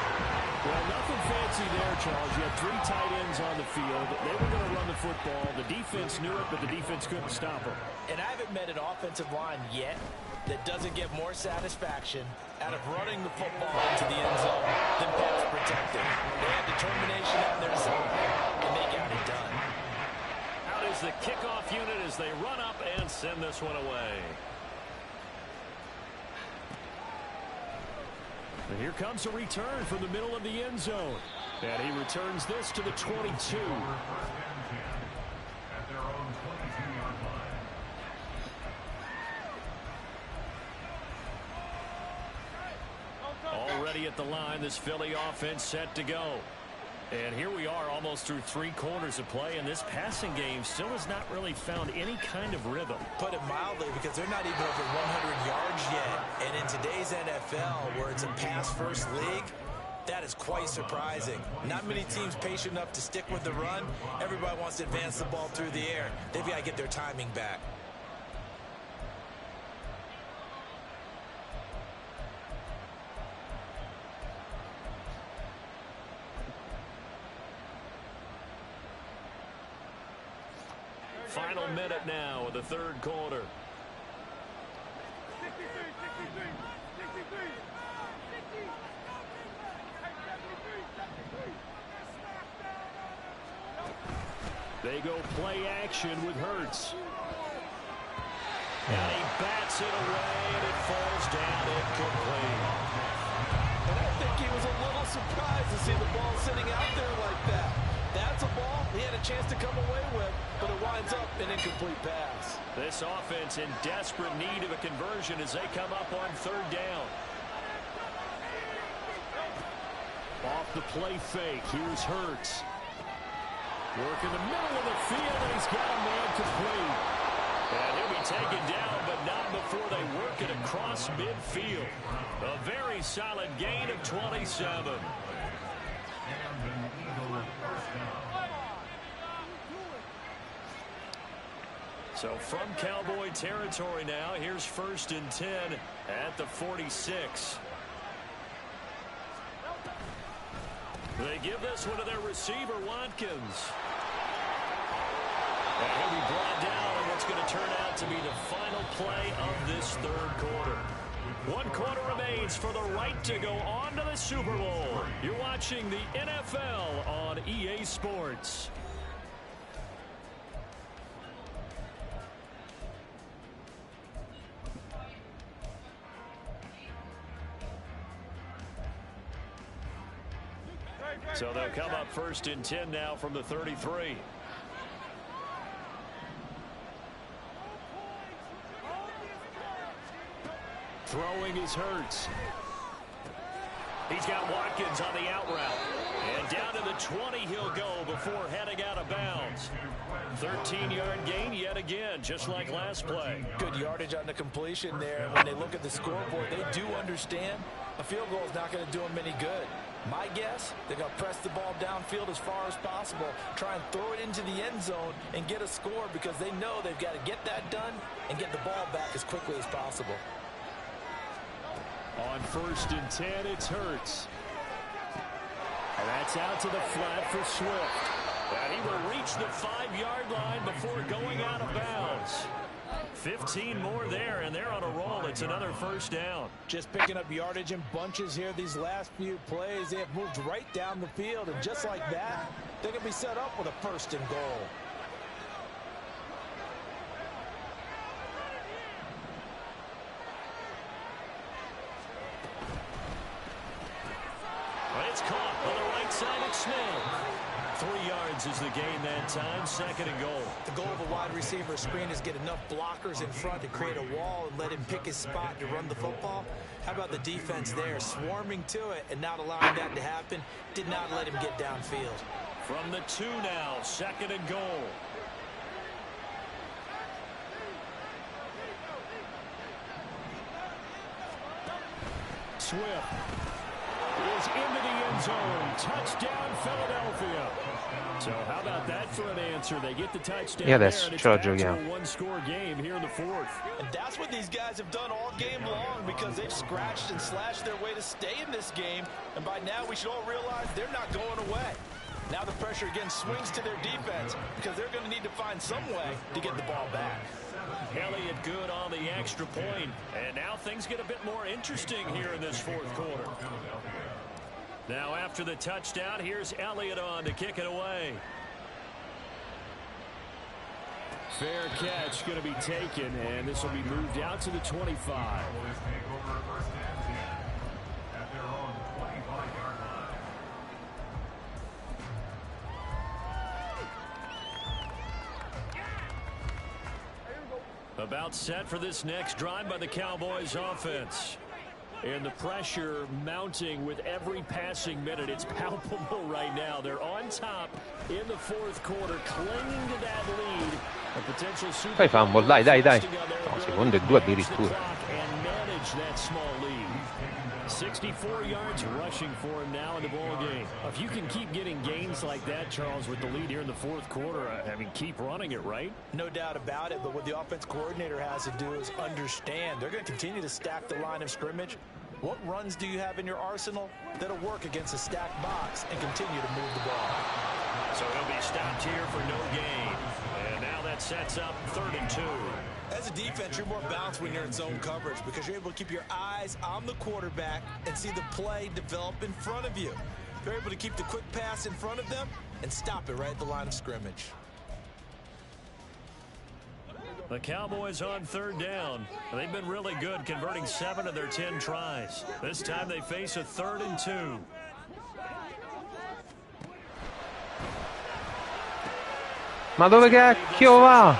Well, nothing fancy there, Charles. You had 3 tight ends on the field. They were going to run the football. The defense knew it, but the defense couldn't stop them. And I haven't met an offensive line yet that doesn't get more satisfaction out of running the football into the end zone than pass protecting. They had determination on their side, and they got it done. Out is the kickoff unit as they run up and send this one away. And here comes a return from the middle of the end zone. And he returns this to the 22. At their own 22-yard line. Already at the line, this Philly offense set to go. And here we are almost through 3 quarters of play, and this passing game still has not really found any kind of rhythm. Put it mildly, because they're not even over 100 yards yet. And in today's NFL, where it's a pass-first league, that is quite surprising. Not many teams patient enough to stick with the run. Everybody wants to advance the ball through the air. They've got to get their timing back. Final minute now of the 3rd quarter. They go play action with Hurts. And he bats it away, and it falls down incomplete. And I think he was a little surprised to see the ball sitting out there like that. That's a ball he had a chance to come away with, but it winds up an incomplete pass. This offense in desperate need of a conversion as they come up on 3rd down. Off the play fake, here's Hurts. Work in the middle of the field, and he's got a man complete. And he'll be taken down, but not before they work it across midfield. A very solid gain of 27. So from Cowboy territory now, here's 1st and 10 at the 46. They give this one to their receiver, Watkins. And he'll be brought down on what's going to turn out to be the final play of this 3rd quarter. 1 quarter remains for the right to go on to the Super Bowl. You're watching the NFL on EA Sports. So they'll come up 1st and 10 now from the 33. Throwing is Hurts. He's got Watkins on the out route. And down to the 20 he'll go before heading out of bounds. 13-yard gain yet again, just like last play. Good yardage on the completion there. When they look at the scoreboard, they do understand a field goal is not going to do them any good. My guess, they're going to press the ball downfield as far as possible, try and throw it into the end zone and get a score, because they know they've got to get that done and get the ball back as quickly as possible. On 1st and 10, it's Hurts. And that's out to the flat for Swift. And he will reach the 5-yard line before going out of bounds. 15 more there, and they're on a roll. It's another 1st down. Just picking up yardage in bunches here these last few plays. They have moved right down the field, and just like that, they're going to be set up with a 1st and goal. But it's caught on the right side of Smith. 3 yards is the gain that time. 2nd and goal. The goal of a wide receiver screen is get enough blockers in front to create a wall and let him pick his spot to run the football. How about the defense there, swarming to it and not allowing that to happen? Did not let him get downfield. From the 2 now, 2nd and goal. Swift is into the end zone. Touchdown, Philadelphia. So how about that for an answer? They get the touchdown E adesso there, ce la and it's back to giochiamo. a one-score game here in the fourth. And that's what these guys have done all game long, because they've scratched and slashed their way to stay in this game. And by now, we should all realize they're not going away. Now the pressure again swings to their defense, because they're going to need to find some way to get the ball back. Elliott good on the extra point. And now things get a bit more interesting here in this fourth quarter. Now after the touchdown, here's Elliott on to kick it away. Fair catch going to be taken, and this will be moved out to the 25. About set for this next drive by the Cowboys offense. And the pressure mounting with every passing minute. It's palpable right now. They're on top in the fourth quarter, clinging to that lead. A potential Super Fai fumble, dai. No, secondo e 2 addirittura. And manage that small lead. 64 yards rushing for him now in the ball game. If you can keep getting gains like that, Charles, with the lead here in the fourth quarter, I mean, keep running it, right? No doubt about it, but what the offense coordinator has to do is understand they're going to continue to stack the line of scrimmage. What runs do you have in your arsenal that'll work against a stacked box and continue to move the ball? So he'll be stopped here for no gain. And now that sets up 3rd and 2. As a defense, you're more balanced when you're in zone coverage, because you're able to keep your eyes on the quarterback and see the play develop in front of you. You're able to keep the quick pass in front of them and stop it right at the line of scrimmage. The Cowboys on 3rd down. They've been really good, converting 7 of their 10 tries. This time they face a 3rd and 2. Ma dove cacchio va?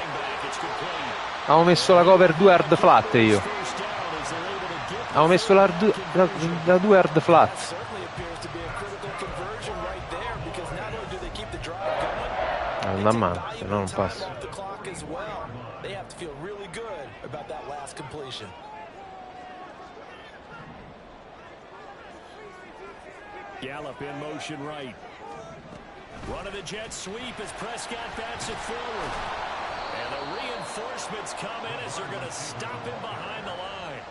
Avevo messo la cover 2 hard flat io. Avevo messo la 2 hard flat. Non a mano, se no non passa. They have to feel really good about that last completion. Gallup in motion right. Run of the jet sweep as Prescott bats it forward. And the reinforcements come in as they're going to stop him behind the line.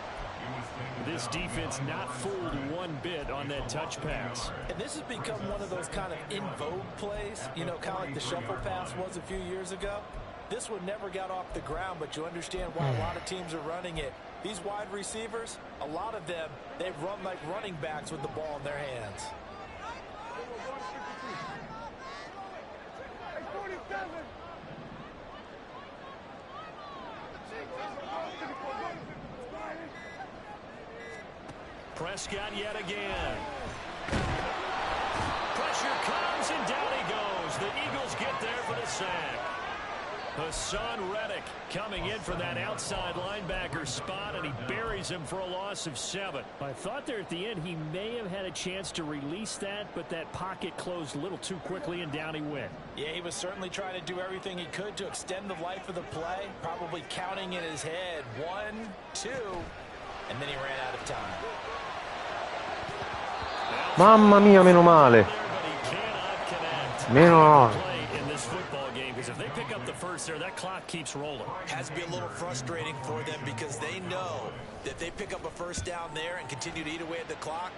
This defense not fooled one bit on that touch pass. And this has become one of those kind of in vogue plays, you know, kind of like the shuffle pass was a few years ago. This one never got off the ground, but you understand why a lot of teams are running it. These wide receivers, a lot of them, they run like running backs with the ball in their hands. Prescott yet again. Pressure comes and down he goes. The Eagles get there for the sack. Hassan Reddick coming in for that outside linebacker spot, and he buries him for a loss of 7. I thought there at the end he may have had a chance to release that, but that pocket closed a little too quickly, and down he went. Yeah, he was certainly trying to do everything he could to extend the life of the play, probably counting in his head 1, 2, and then he ran out of time. Mamma mia, meno male. Meno. If they pick up the first there, that clock keeps rolling. Has to be a little frustrating for them, because they know that if they pick up a first down there and continue to eat away at the clock,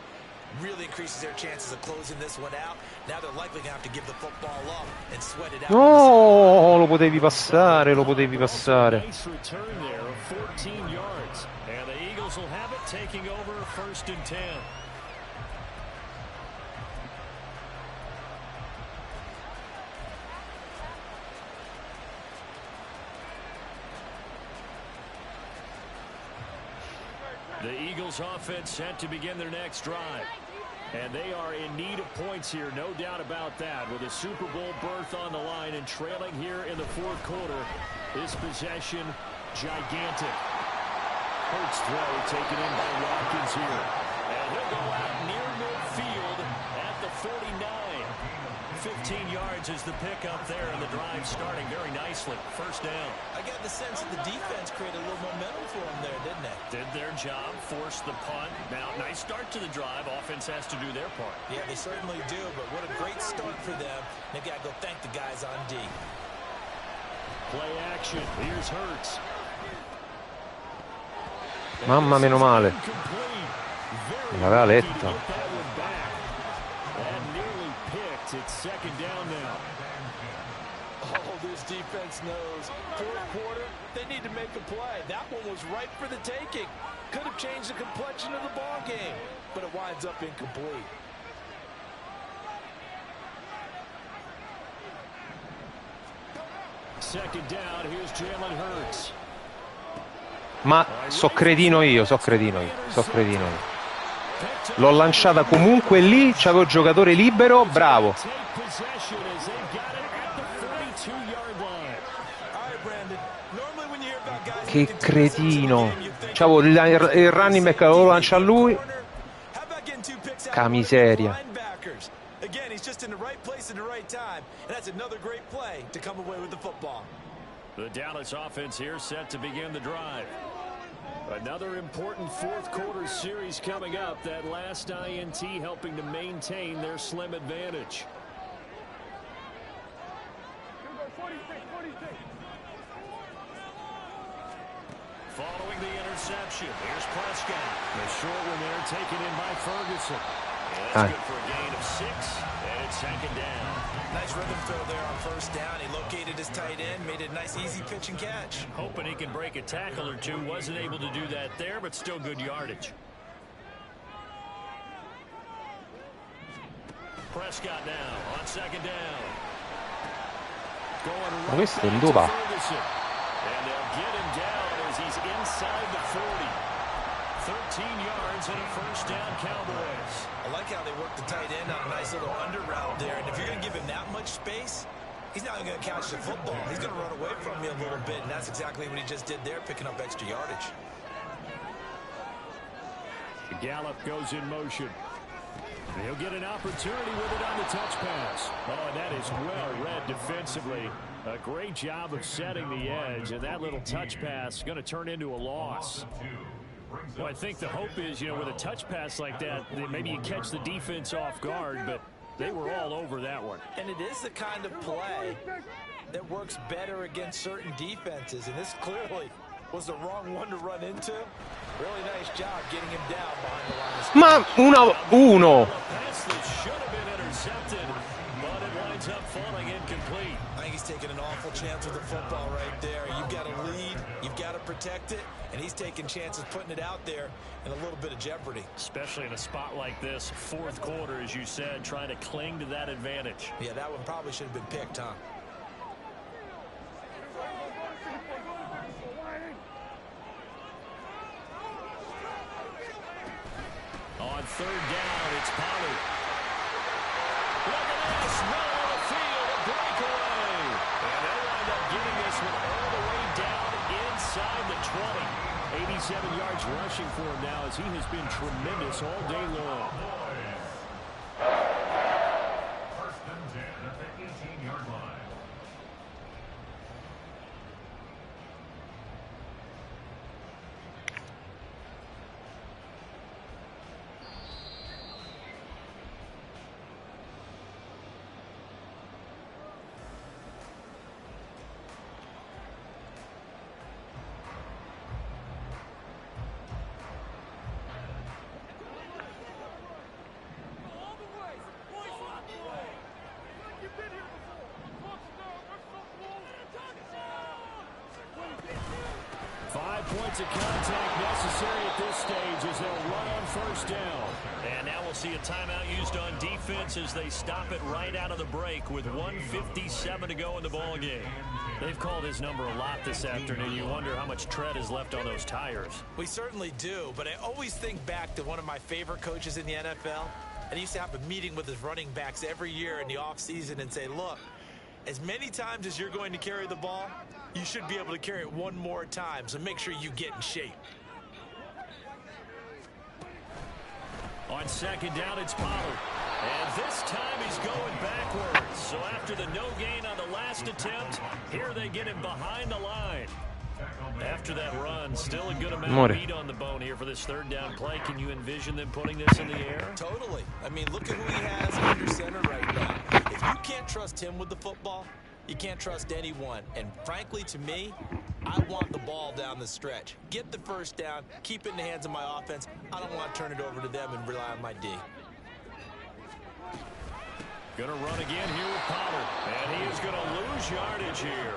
really increases their chances of closing this one out. Now they're likely going to have to give the football up and sweat it out. No, lo potevi passare, lo potevi passare. Nice return there of 14 yards. And the Eagles will have it, taking over 1st and 10. The Eagles offense set to begin their next drive. And they are in need of points here, no doubt about that. With a Super Bowl berth on the line and trailing here in the fourth quarter. This possession, gigantic. Hurts throw taken in by Watkins here. And he'll go out near midfield at the 49. 15 yards is the pickup there, and the drive starting very nicely. First down. I got the sense that the defense created a little momentum for them there, didn't they? Did their job, forced the punt. Now, nice start to the drive. Offense has to do their part. Yeah, they certainly do, but what a great start for them. They've got to go thank the guys on D. Play action. Here's Hurts. Mamma, meno male. L'aveva letta. It's second down now. Oh, this defense knows. Fourth quarter, they need to make a play. That one was ripe for the taking. Could have changed the complexion of the ball game, but it winds up incomplete. Second down, here's Jalen Hurts. Ma so cretino io. L'ho lanciata comunque lì, c'avevo il giocatore libero, bravo. Che cretino. C'avevo il running back, lo lancia a lui. Ca miseria. Again, he's just in the right place at the right time, and that's another great play to come away with the football. The Dallas offense here set to begin the drive. Another important fourth quarter series coming up. That last INT helping to maintain their slim advantage. Following the interception, here's Prescott. The short one there taken in by Ferguson. And that's good for a gain of 6, and it's second down. Nice rhythm throw there on first down. He located his tight end, made it a nice, easy pitch and catch. Hoping he can break a tackle or two. Wasn't able to do that there, but still good yardage. Prescott now on second down. Going right back to Ferguson. And they'll get him down as he's inside the 40. 13 yards and a first down, Cowboys. I like how they work the tight end on a nice little under route there. And if you're going to give him that much space, he's not going to catch the football. He's going to run away from you a little bit, and that's exactly what he just did there, picking up extra yardage. Gallup goes in motion. He'll get an opportunity with it on the touch pass. Oh, and that is well read defensively. A great job of setting the edge, and that little touch pass is going to turn into a loss. Well, I think the hope is, with a touch pass like that, maybe you catch the defense off guard, but they were all over that one. And it is the kind of play that works better against certain defenses, and this clearly was the wrong one to run into. Really nice job getting him down behind the line of scrimmage. Ma uno. Pass that should have been intercepted, but it winds up falling incomplete. I think he's taking an awful chance with the football right there. You've got to lead, you've got to protect it, and he's taking chances putting it out there in a little bit of jeopardy. Especially in a spot like this, fourth quarter, as you said, trying to cling to that advantage. Yeah, that one probably should have been picked, huh? On third down, it's Pollard. Look at this, run on the field, a breakaway. And they'll wind up getting this one all the way down inside the 20. 87 yards rushing for him now, as he has been tremendous all day long. First and 10 at the 18-yard line. Points of contact necessary at this stage as they'll run on first down. And now we'll see a timeout used on defense as they stop it right out of the break with 1:57 to go in the ball game. They've called his number a lot this afternoon. You wonder how much tread is left on those tires. We certainly do, but I always think back to one of my favorite coaches in the NFL. And he used to have a meeting with his running backs every year in the offseason and say, look, as many times as you're going to carry the ball, you should be able to carry it one more time, so make sure you get in shape. On second down, it's Pollard. And This time he's going backwards. So after the no gain on the last attempt, here they get him behind the line. After that run, still a good amount of meat on the bone here for this third down play. Can you envision them putting this in the air? Totally. I mean, look at who he has under center right now. If you can't trust him with the football, you can't trust anyone. And frankly, to me, I want the ball down the stretch. Get the first down, keep it in the hands of my offense. I don't want to turn it over to them and rely on my D. Going to run again here with Pollard. And he is going to lose yardage here.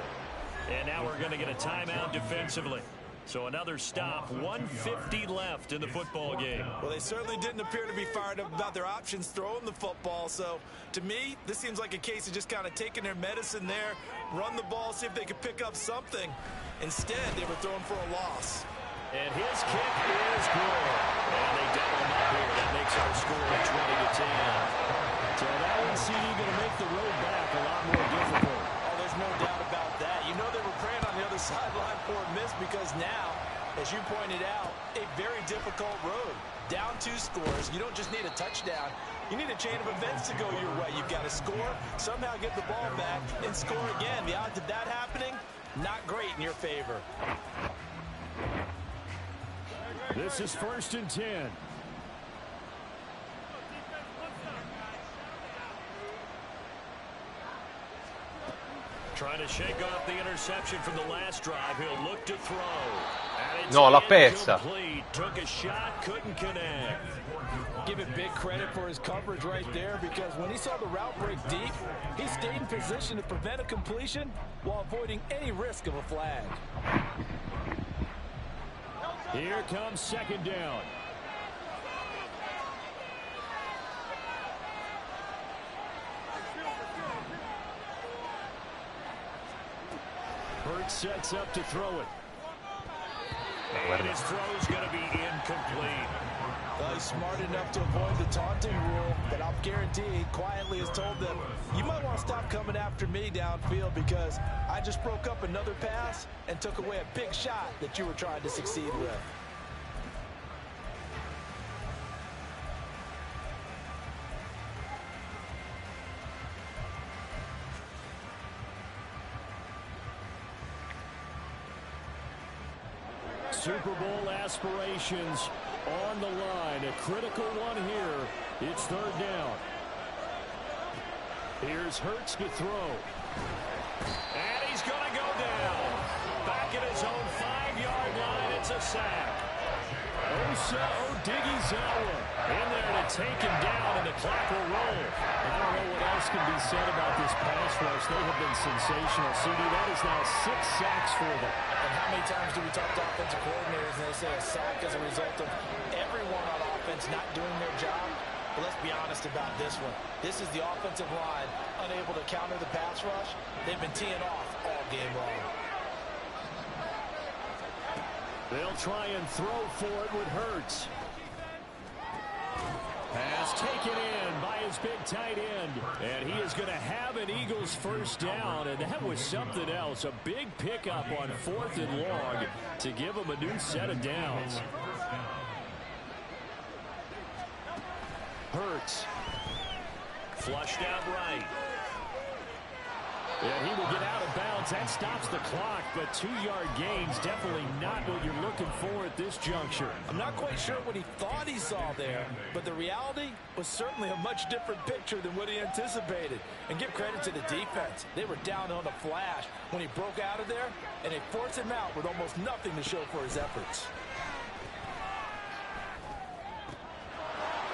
And now we're going to get a timeout defensively. So another stop, 1:50 left in the football game. Well, they certainly didn't appear to be fired up about their options throwing the football. So, to me, this seems like a case of just kind of taking their medicine there, run the ball, see if they could pick up something. Instead, they were throwing for a loss. And his kick is good. And they double him up here. That makes our score 20-10. So that one, CD, going to make the road back a lot more difficult. Oh, there's no doubt about that. You know they were praying on the other sideline for a miss because now, as you pointed out, a very difficult road. Down 2 scores. You don't just need a touchdown. You need a chain of events to go your way. You've got to score, somehow get the ball back, and score again. The odds of that happening, not great in your favor. This is 1st and 10. Trying to shake off the interception from the last drive. He'll look to throw. No, l'ha persa. Took a shot, couldn't connect. Give it big credit for his coverage right there, because when he saw the route break deep, he stayed in position to prevent a completion while avoiding any risk of a flag. Here comes 2nd down. Hurts sets up to throw it. And his throw's going to be incomplete. Well, he's smart enough to avoid the taunting rule, but I'll guarantee he quietly has told them, you might want to stop coming after me downfield because I just broke up another pass and took away a big shot that you were trying to succeed with. Super Bowl aspirations on the line. A critical one here. It's 3rd down. Here's Hurts to throw. And he's going to go down. Back at his own 5-yard line. It's a sack. Osa Odighizuwa in there to take him down, and the clock will roll. I don't know what else can be said about this pass rush. They have been sensational. CD, that is now 6 sacks for them. And how many times do we talk to offensive coordinators and they say a sack as a result of everyone on offense not doing their job? But let's be honest about this one. This is the offensive line unable to counter the pass rush. They've been teeing off all game long. They'll try and throw for it with Hurts. Pass taken in by his big tight end. And he is going to have an Eagles first down. And that was something else. A big pickup on 4th and long to give him a new set of downs. Hurts. Flushed out right. And he will get out of bounds. That stops the clock, but 2-yard gains definitely not what you're looking for at this juncture. I'm not quite sure what he thought he saw there, but the reality was certainly a much different picture than what he anticipated. And give credit to the defense. They were down on the flash when he broke out of there, and they forced him out with almost nothing to show for his efforts.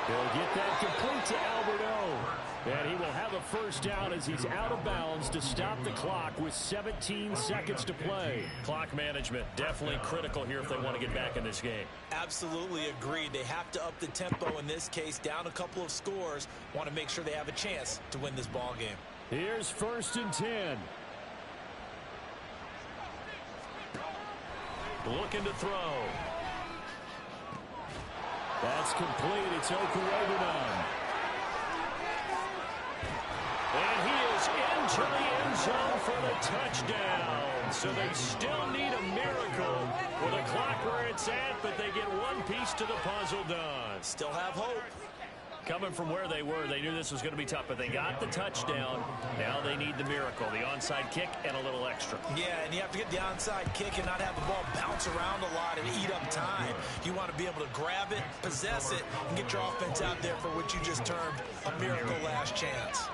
They'll get that complete to Albert O. And he will have a first down as he's out of bounds to stop the clock with 17 seconds to play. Clock management definitely critical here if they want to get back in this game. Absolutely agreed. They have to up the tempo in this case, down a couple of scores. Want to make sure they have a chance to win this ball game. Here's 1st and 10. Looking to throw. That's complete. It's Okurebunan. And he is into the end zone for the touchdown. So they still need a miracle with a clock where it's at, but they get one piece to the puzzle done. Still have hope. Coming from where they were, they knew this was going to be tough, but they got the touchdown. Now they need the miracle, the onside kick and a little extra. Yeah, and you have to get the onside kick and not have the ball bounce around a lot and eat up time. You want to be able to grab it, possess it, and get your offense out there for what you just termed a miracle last chance.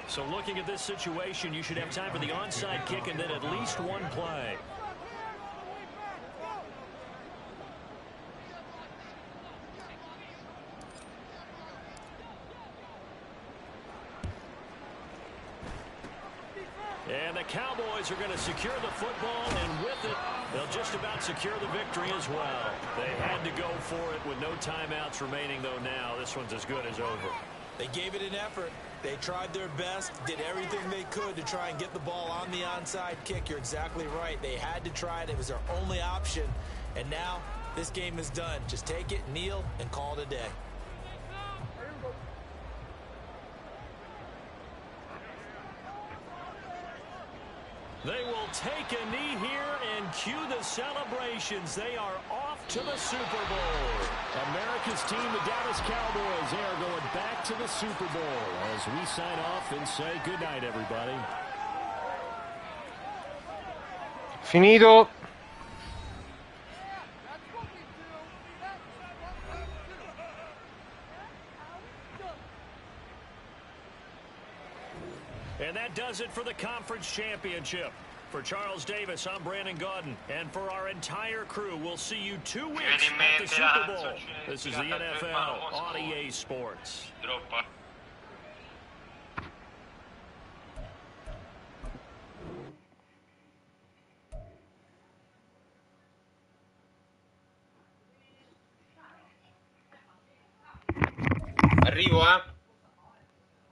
So looking at this situation, you should have time for the onside kick and then at least one play. And the Cowboys are going to secure the football, and with it, they'll just about secure the victory as well. They had to go for it with no timeouts remaining, though now this one's as good as over. They gave it an effort. They tried their best, did everything they could to try and get the ball on the onside kick. You're exactly right. They had to try it. It was their only option. And now this game is done. Just take it, kneel, and call it a day. They will take a knee here and cue the celebrations. They are off to the Super Bowl. America's team, the Dallas Cowboys, they are going back to the Super Bowl as we sign off and say goodnight, everybody. Finito. And that does it for the conference championship. For Charles Davis, I'm Brandon Gaudin. And for our entire crew, we'll see you 2 weeks at the Super Bowl. This is the NFL on EA Sports. Arrivo,